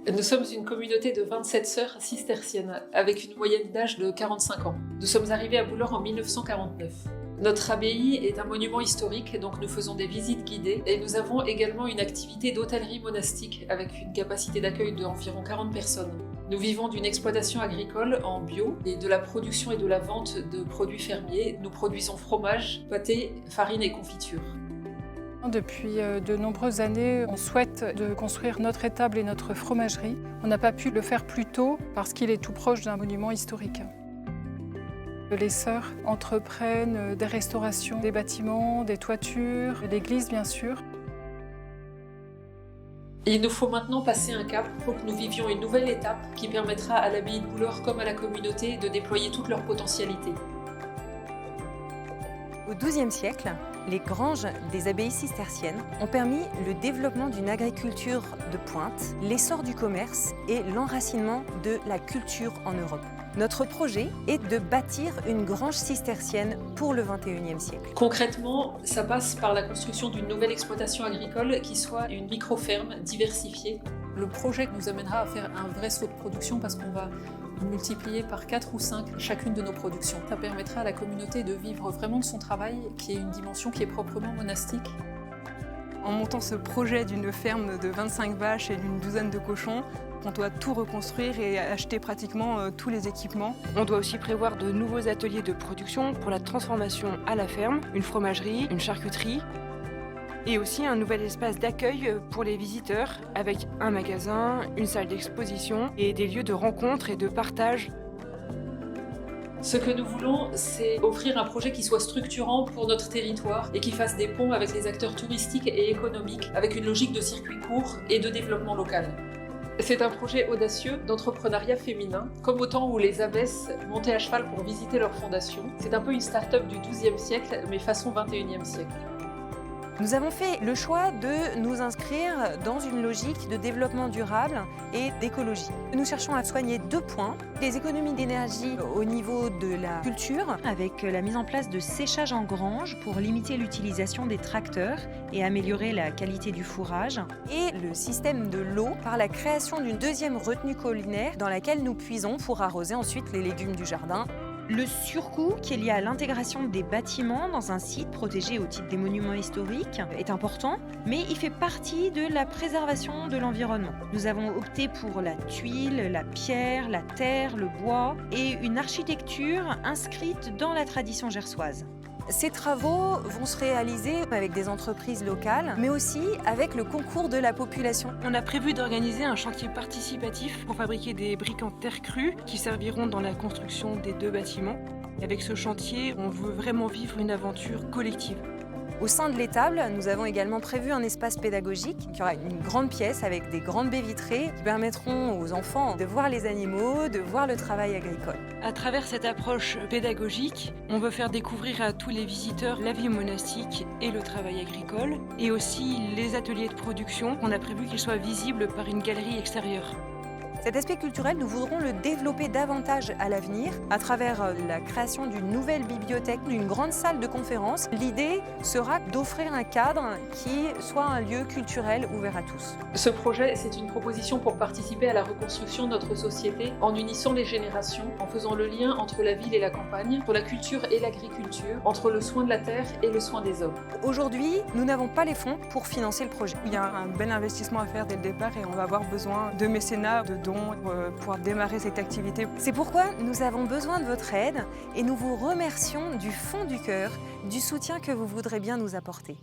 Nous sommes une communauté de 27 sœurs cisterciennes, avec une moyenne d'âge de 45 ans. Nous sommes arrivés à Boulor en 1949. Notre abbaye est un monument historique, donc nous faisons des visites guidées et nous avons également une activité d'hôtellerie monastique avec une capacité d'accueil d'environ 40 personnes. Nous vivons d'une exploitation agricole en bio et de la production et de la vente de produits fermiers. Nous produisons fromage, pâté, farine et confiture. Depuis de nombreuses années, on souhaite de construire notre étable et notre fromagerie. On n'a pas pu le faire plus tôt parce qu'il est tout proche d'un monument historique. Les sœurs entreprennent des restaurations des bâtiments, des toitures, l'église bien sûr. Il nous faut maintenant passer un cap pour que nous vivions une nouvelle étape qui permettra à l'abbaye de Boulor comme à la communauté de déployer toute leur potentialité. Au XIIe siècle, les granges des abbayes cisterciennes ont permis le développement d'une agriculture de pointe, l'essor du commerce et l'enracinement de la culture en Europe. Notre projet est de bâtir une grange cistercienne pour le XXIe siècle. Concrètement, ça passe par la construction d'une nouvelle exploitation agricole qui soit une micro-ferme diversifiée. Le projet nous amènera à faire un vrai saut de production parce qu'on va multiplier par 4 ou 5 chacune de nos productions. Ça permettra à la communauté de vivre vraiment de son travail, qui est une dimension qui est proprement monastique. En montant ce projet d'une ferme de 25 vaches et d'une douzaine de cochons, on doit tout reconstruire et acheter pratiquement tous les équipements. On doit aussi prévoir de nouveaux ateliers de production pour la transformation à la ferme, une fromagerie, une charcuterie et aussi un nouvel espace d'accueil pour les visiteurs avec un magasin, une salle d'exposition et des lieux de rencontre et de partage. Ce que nous voulons, c'est offrir un projet qui soit structurant pour notre territoire et qui fasse des ponts avec les acteurs touristiques et économiques, avec une logique de circuit court et de développement local. C'est un projet audacieux d'entrepreneuriat féminin, comme au temps où les abbesses montaient à cheval pour visiter leur fondation. C'est un peu une start-up du XIIe siècle, mais façon XXIe siècle. Nous avons fait le choix de nous inscrire dans une logique de développement durable et d'écologie. Nous cherchons à soigner 2 points, les économies d'énergie au niveau de la culture, avec la mise en place de séchage en grange pour limiter l'utilisation des tracteurs et améliorer la qualité du fourrage. et le système de l'eau par la création d'une 2e retenue collinaire dans laquelle nous puisons pour arroser ensuite les légumes du jardin. Le surcoût qui est lié à l'intégration des bâtiments dans un site protégé au titre des monuments historiques est important, mais il fait partie de la préservation de l'environnement. Nous avons opté pour la tuile, la pierre, la terre, le bois et une architecture inscrite dans la tradition gersoise. Ces travaux vont se réaliser avec des entreprises locales, mais aussi avec le concours de la population. On a prévu d'organiser un chantier participatif pour fabriquer des briques en terre crue qui serviront dans la construction des 2 bâtiments. Et avec ce chantier, on veut vraiment vivre une aventure collective. Au sein de l'étable, nous avons également prévu un espace pédagogique. Il y aura une grande pièce avec des grandes baies vitrées qui permettront aux enfants de voir les animaux, de voir le travail agricole. À travers cette approche pédagogique, on veut faire découvrir à tous les visiteurs la vie monastique et le travail agricole, et aussi les ateliers de production. On a prévu qu'ils soient visibles par une galerie extérieure. Cet aspect culturel, nous voudrons le développer davantage à l'avenir à travers la création d'une nouvelle bibliothèque, d'une grande salle de conférence. L'idée sera d'offrir un cadre qui soit un lieu culturel ouvert à tous. Ce projet, c'est une proposition pour participer à la reconstruction de notre société en unissant les générations, en faisant le lien entre la ville et la campagne, entre la culture et l'agriculture, entre le soin de la terre et le soin des hommes. Aujourd'hui, nous n'avons pas les fonds pour financer le projet. Il y a un bel investissement à faire dès le départ et on va avoir besoin de mécénat, de dons pour pouvoir démarrer cette activité. C'est pourquoi nous avons besoin de votre aide et nous vous remercions du fond du cœur du soutien que vous voudrez bien nous apporter.